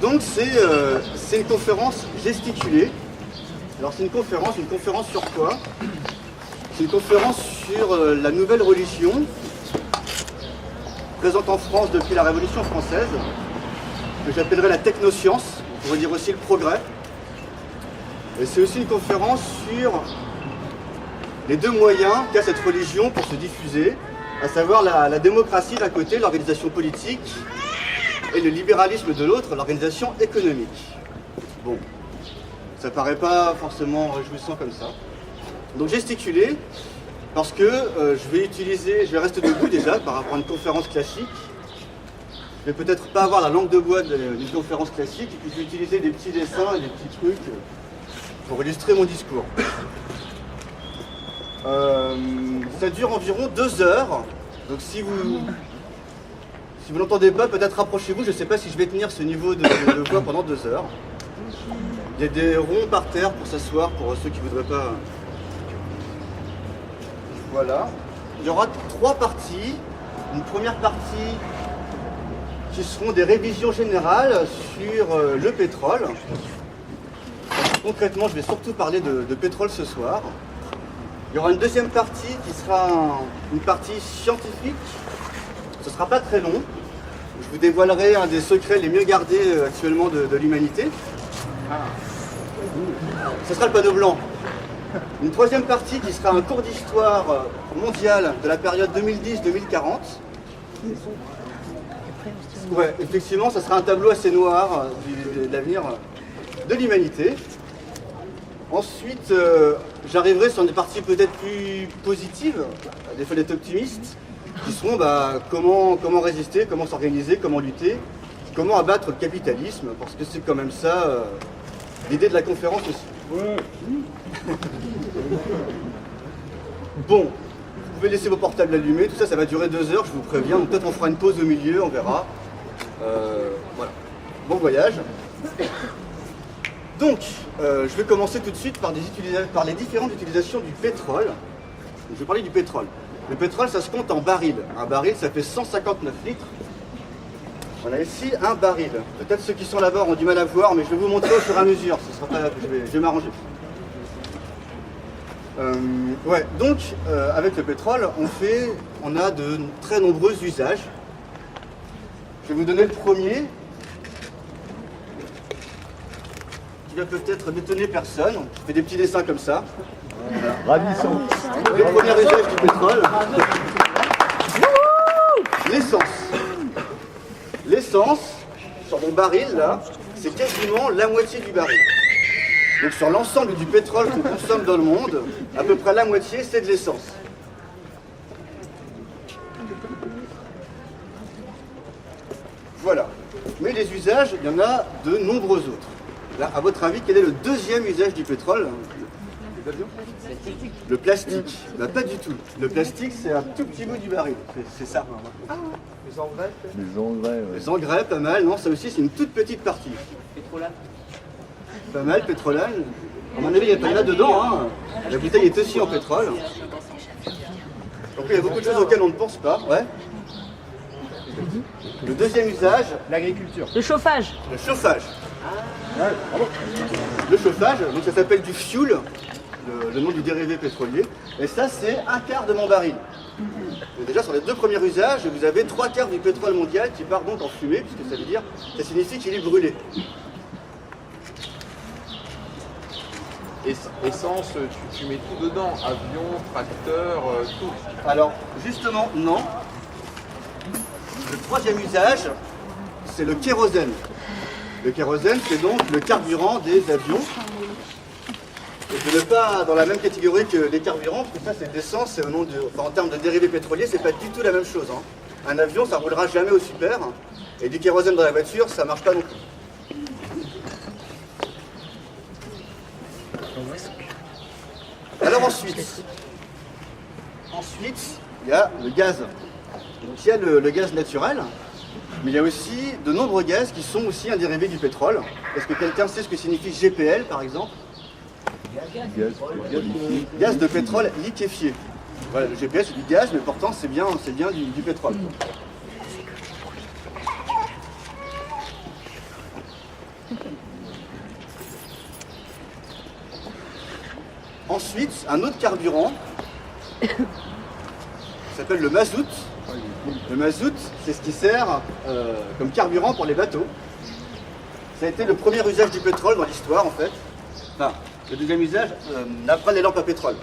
Donc c'est une conférence gesticulée. Alors c'est une conférence sur quoi? C'est une conférence sur la nouvelle religion, présente en France depuis la Révolution française, que j'appellerais la technoscience, on pourrait dire aussi le progrès. Et c'est aussi une conférence sur les deux moyens qu'a cette religion pour se diffuser, à savoir la démocratie d'un côté, l'organisation politique, et le libéralisme de l'autre, l'organisation économique. Bon, ça paraît pas forcément réjouissant comme ça. Donc gesticuler, parce que je vais rester debout déjà par rapport à une conférence classique. Je vais peut-être pas avoir la langue de bois d'une conférence classique, et puis je vais utiliser des petits dessins et des petits trucs pour illustrer mon discours. Ça dure environ 2 heures, donc si vous n'entendez pas, peut-être rapprochez-vous, je ne sais pas si je vais tenir ce niveau de voix pendant 2 heures. Il y a des ronds par terre pour s'asseoir, pour ceux qui ne voudraient pas... Voilà. Il y aura 3 parties. Une première partie qui seront des révisions générales sur le pétrole. Concrètement, je vais surtout parler de pétrole ce soir. Il y aura une deuxième partie qui sera une partie scientifique. Ce ne sera pas très long. Je vous dévoilerai un des secrets les mieux gardés actuellement de l'humanité. Ce sera le panneau blanc. Une troisième partie qui sera un cours d'histoire mondiale de la période 2010-2040. Ouais, effectivement, ça sera un tableau assez noir de l'avenir de l'humanité. Ensuite, j'arriverai sur des parties peut-être plus positives, des fois d'être optimistes, qui seront comment résister, comment s'organiser, comment lutter, comment abattre le capitalisme, parce que c'est quand même ça l'idée de la conférence aussi. Ouais. Bon, vous pouvez laisser vos portables allumés, tout ça, ça va durer 2 heures, je vous préviens, donc peut-être on fera une pause au milieu, on verra. Voilà. Bon voyage. Donc, je vais commencer tout de suite par les différentes utilisations du pétrole. Je vais parler du pétrole. Le pétrole, ça se compte en barils. Un baril, ça fait 159 litres. On a ici un baril. Peut-être ceux qui sont là-bas auront du mal à voir, mais je vais vous montrer au fur et à mesure. Ce sera pas, je vais m'arranger. Ouais, donc, avec le pétrole, on a de très nombreux usages. Je vais vous donner le premier, qui va peut-être n'étonner personne. Je fais des petits dessins comme ça. Voilà. Ravissant. Le premier usage du pétrole. L'essence. L'essence, sur mon baril, là, c'est quasiment la moitié du baril. Donc sur l'ensemble du pétrole qu'on consomme dans le monde, à peu près la moitié, c'est de l'essence. Voilà. Mais les usages, il y en a de nombreux autres. Là, à votre avis, quel est le deuxième usage du pétrole? Le plastique. Bah, pas du tout. Le plastique, c'est un tout petit bout du baril. C'est ça. Les engrais? Les engrais, ouais. Les engrais, pas mal. Non, ça aussi, c'est une toute petite partie. Pétrolane? Pas mal, pétrolane. À mon avis, il y a pas là-dedans. Hein. La bouteille est aussi en pétrole. Donc il y a beaucoup de choses auxquelles on ne pense pas. Ouais. Le deuxième usage, l'agriculture. Le chauffage. Le chauffage. Ouais, bravo. Le chauffage, donc ça s'appelle du fuel, le nom du dérivé pétrolier. Et ça, c'est 1/4 de mon baril. Donc déjà, sur les 2 premiers usages, vous avez 3/4 du pétrole mondial qui part donc en fumée, puisque ça veut dire, ça signifie qu'il est brûlé. Essence, tu mets tout dedans, avion, tracteur, tout. Alors, justement, non. Le troisième usage, c'est le kérosène. Le kérosène, c'est donc le carburant des avions. Et je ne mets pas dans la même catégorie que les carburants, parce que ça, c'est de l'essence, en termes de dérivés pétroliers, c'est pas du tout la même chose. Hein. Un avion, ça roulera jamais au super, et du kérosène dans la voiture, ça marche pas non plus. Alors ensuite, il y a le gaz. Donc il y a le gaz naturel, mais il y a aussi de nombreux gaz qui sont aussi un dérivé du pétrole. Est-ce que quelqu'un sait ce que signifie GPL par exemple? Gaz de pétrole liquéfié. Voilà, le GPL c'est du gaz, mais pourtant c'est bien du pétrole. ensuite un autre carburant qui s'appelle le mazout. Le mazout, c'est ce qui sert comme carburant pour les bateaux. Ça a été le premier usage du pétrole dans l'histoire en fait. Enfin, le deuxième usage après les lampes à pétrole.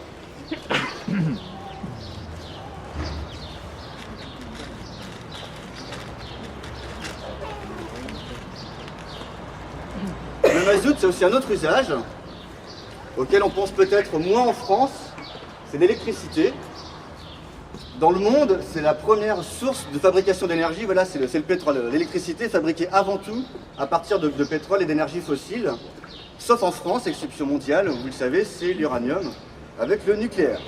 Le mazout, c'est aussi un autre usage auquel on pense peut-être moins en France, c'est l'électricité. Dans le monde, c'est la première source de fabrication d'énergie, voilà, c'est le pétrole. L'électricité est fabriquée avant tout à partir de pétrole et d'énergie fossile, sauf en France, exception mondiale, vous le savez, c'est l'uranium avec le nucléaire.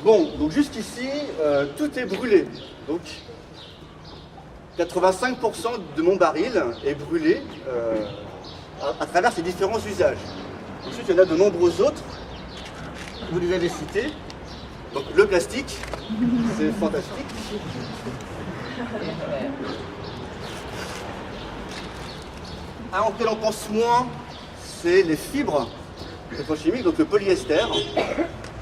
Bon, donc jusqu'ici, tout est brûlé. Donc, 85% de mon baril est brûlé à travers ces différents usages. Ensuite, il y en a de nombreux autres. Vous les avez cités. Donc le plastique, c'est fantastique. Un auquel on pense moins, c'est les fibres pétrochimiques, donc le polyester.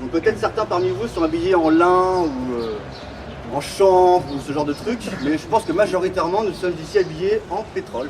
Donc peut-être certains parmi vous sont habillés en lin ou en chanvre ou ce genre de trucs, mais je pense que majoritairement nous sommes ici habillés en pétrole.